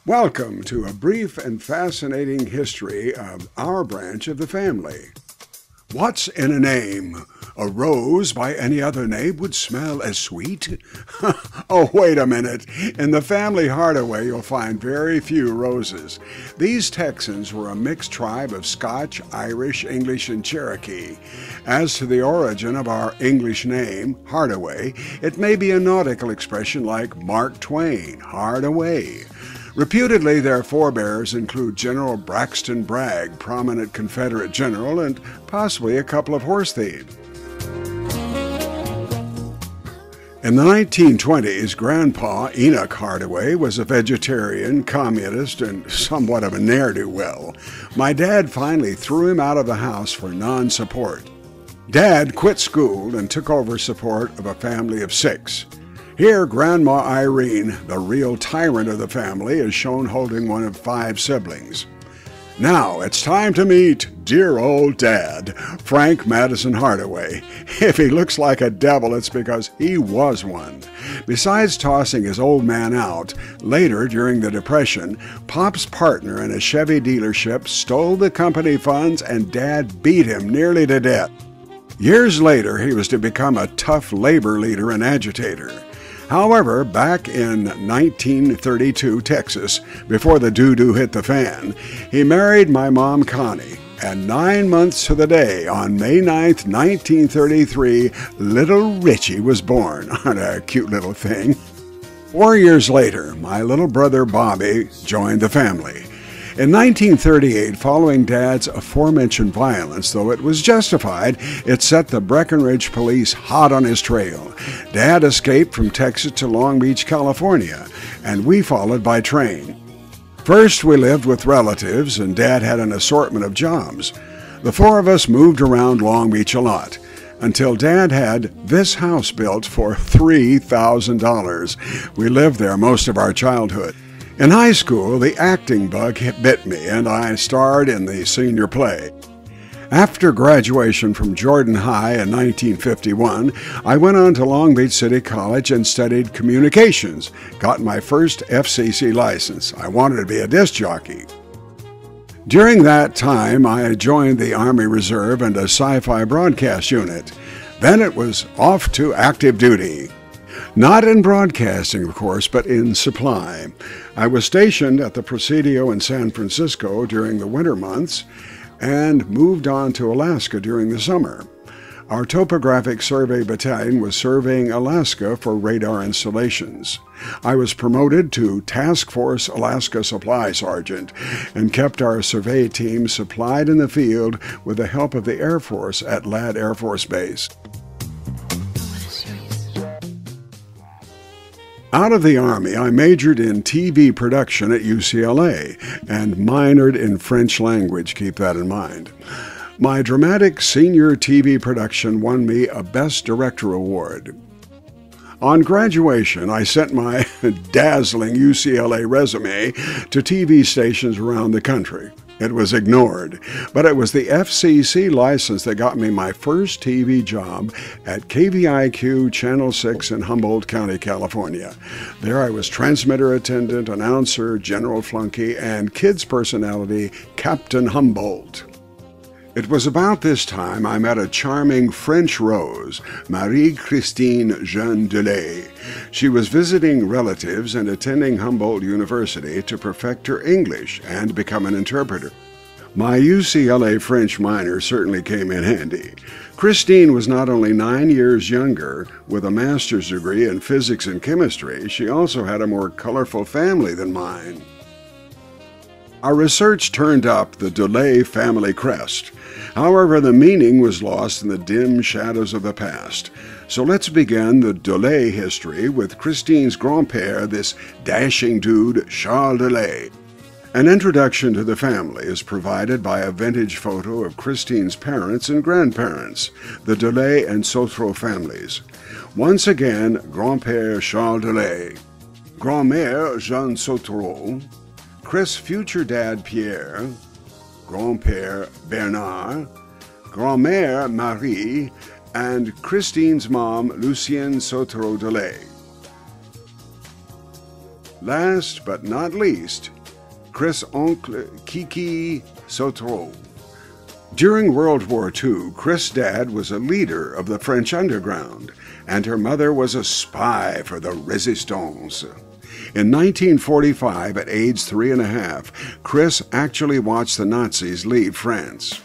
Welcome to a brief and fascinating history of our branch of the family. What's in a name? A rose by any other name would smell as sweet? Oh, wait a minute. In the family Hardaway, you'll find very few roses. These Texans were a mixed tribe of Scotch, Irish, English, and Cherokee. As to the origin of our English name, Hardaway, it may be a nautical expression like Mark Twain, Hardaway. Reputedly, their forebears include General Braxton Bragg, prominent Confederate general, and possibly a couple of horse thieves. In the 1920s, Grandpa Enoch Hardaway was a vegetarian, communist, and somewhat of a ne'er-do-well. My dad finally threw him out of the house for non-support. Dad quit school and took over support of a family of 6. Here, Grandma Irene, the real tyrant of the family, is shown holding one of 5 siblings. Now, it's time to meet dear old Dad, Frank Madison Hardaway. If he looks like a devil, it's because he was one. Besides tossing his old man out, later during the Depression, Pop's partner in a Chevy dealership stole the company funds and Dad beat him nearly to death. Years later, he was to become a tough labor leader and agitator. However, back in 1932 Texas, before the doo-doo hit the fan, he married my mom Connie, and 9 months to the day, on May 9th, 1933, little Richie was born. What a cute little thing. 4 years later, my little brother Bobby joined the family. In 1938, following Dad's aforementioned violence, though it was justified, it set the Breckenridge police hot on his trail. Dad escaped from Texas to Long Beach, California, and we followed by train. First, we lived with relatives, and Dad had an assortment of jobs. The 4 of us moved around Long Beach a lot, until Dad had this house built for $3,000. We lived there most of our childhood. In high school, the acting bug bit me, and I starred in the senior play. After graduation from Jordan High in 1951, I went on to Long Beach City College and studied communications, got my first FCC license. I wanted to be a disc jockey. During that time, I joined the Army Reserve and a sci-fi broadcast unit. Then it was off to active duty. Not in broadcasting, of course, but in supply. I was stationed at the Presidio in San Francisco during the winter months and moved on to Alaska during the summer. Our topographic survey battalion was surveying Alaska for radar installations. I was promoted to Task Force Alaska Supply Sergeant and kept our survey team supplied in the field with the help of the Air Force at Ladd Air Force Base. Out of the Army, I majored in TV production at UCLA and minored in French language, keep that in mind. My dramatic senior TV production won me a Best Director award. On graduation, I sent my dazzling UCLA resume to TV stations around the country. It was ignored, but it was the FCC license that got me my first TV job at KVIQ Channel 6 in Humboldt County, California. There I was transmitter attendant, announcer, general flunky, and kids personality Captain Humboldt. It was about this time I met a charming French rose, Marie-Christine Jeanne Delay. She was visiting relatives and attending Humboldt University to perfect her English and become an interpreter. My UCLA French minor certainly came in handy. Christine was not only 9 years younger, with a master's degree in physics and chemistry, she also had a more colorful family than mine. Our research turned up the Delay family crest. However, the meaning was lost in the dim shadows of the past. So let's begin the Delay history with Christine's grand-père, this dashing dude, Charles Delay. An introduction to the family is provided by a vintage photo of Christine's parents and grandparents, the Delay and Sautreau families. Once again, grand-père Charles Delay, grand-mère Jeanne Sautreau, Chris' future dad Pierre, grand-père Bernard, grand-mère Marie, and Christine's mom Lucienne Sautreau Delay. Last but not least, Chris' oncle Kiki Sautreau. During World War II, Chris' dad was a leader of the French underground, and her mother was a spy for the Resistance. In 1945, at age 3.5, Chris actually watched the Nazis leave France.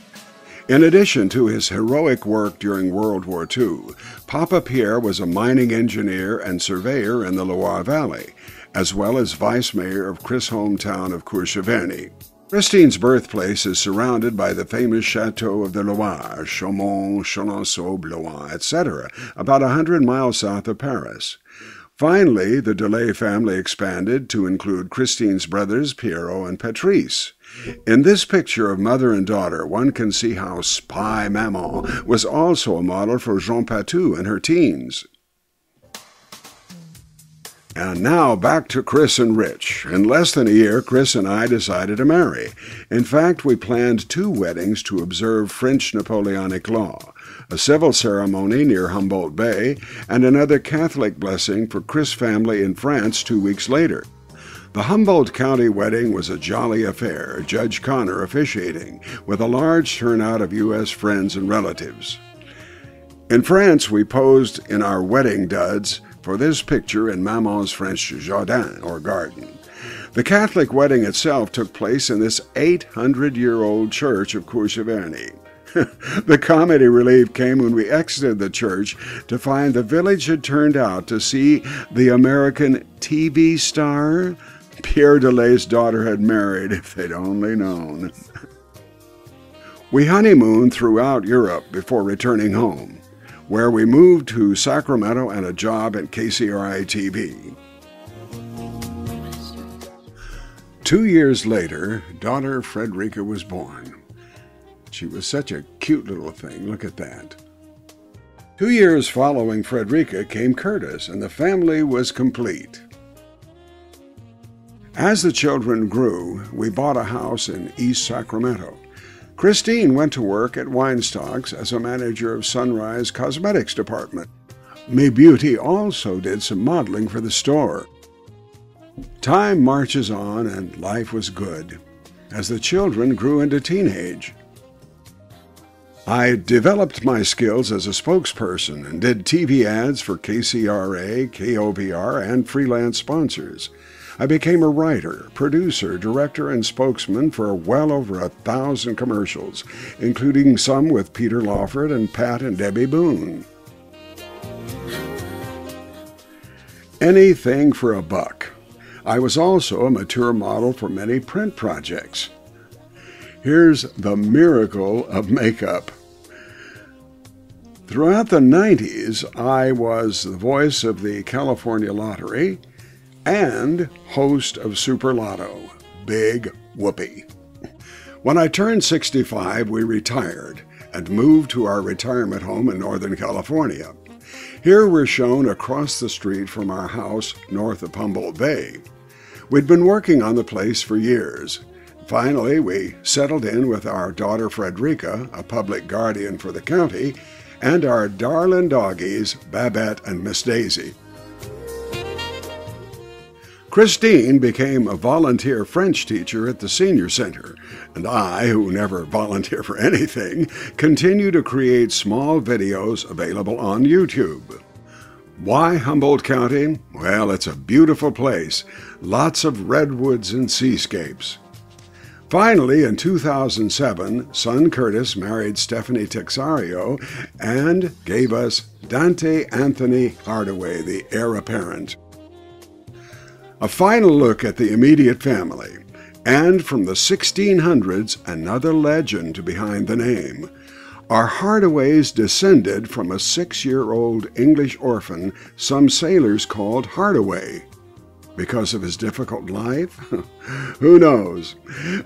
In addition to his heroic work during World War II, Papa Pierre was a mining engineer and surveyor in the Loire Valley, as well as vice mayor of Chris' hometown of Courcheverny. Christine's birthplace is surrounded by the famous Chateau of the Loire, Chaumont, Chenonceau, Blois, etc., about 100 miles south of Paris. Finally, the Delay family expanded to include Christine's brothers Pierrot and Patrice. In this picture of mother and daughter, one can see how Spy Maman was also a model for Jean Patou in her teens. And now back to Chris and Rich. In less than a year, Chris and I decided to marry. In fact, we planned 2 weddings to observe French Napoleonic law, a civil ceremony near Humboldt Bay, and another Catholic blessing for Chris' family in France 2 weeks later. The Humboldt County wedding was a jolly affair, Judge Connor officiating, with a large turnout of U.S. friends and relatives. In France, we posed in our wedding duds for this picture in Maman's French jardin, or garden. The Catholic wedding itself took place in this 800-year-old church of Courcheverny. The comedy relief came when we exited the church to find the village had turned out to see the American TV star Pierre Delay's daughter had married, if they'd only known. We honeymooned throughout Europe before returning home, where we moved to Sacramento and a job at KCRI-TV. 2 years later, daughter Frederica was born. She was such a cute little thing, look at that. 2 years following Frederica came Curtis, and the family was complete. As the children grew, we bought a house in East Sacramento. Christine went to work at Weinstock's as a manager of Sunrise Cosmetics Department. May Beauty also did some modeling for the store. Time marches on and life was good as the children grew into teenage. I developed my skills as a spokesperson and did TV ads for KCRA, KOPR, and freelance sponsors. I became a writer, producer, director, and spokesman for well over 1,000 commercials, including some with Peter Lawford and Pat and Debbie Boone. Anything for a buck. I was also a mature model for many print projects. Here's the miracle of makeup. Throughout the 90s, I was the voice of the California Lottery and host of Super Lotto, Big Whoopee. When I turned 65, we retired and moved to our retirement home in Northern California. Here we're shown across the street from our house north of Humboldt Bay. We'd been working on the place for years. Finally, we settled in with our daughter Frederica, a public guardian for the county, and our darling doggies, Babette and Miss Daisy. Christine became a volunteer French teacher at the senior center, and I, who never volunteer for anything, continue to create small videos available on YouTube. Why Humboldt County? Well, it's a beautiful place, lots of redwoods and seascapes. Finally, in 2007, son Curtis married Stephanie Texario and gave us Dante Anthony Hardaway, the heir apparent. A final look at the immediate family, and from the 1600s, another legend behind the name. Our Hardaways descended from a 6-year-old English orphan some sailors called Hardaway. Because of his difficult life? Who knows?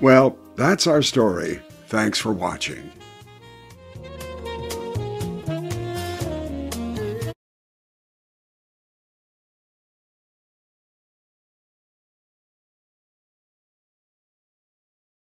Well, that's our story. Thanks for watching.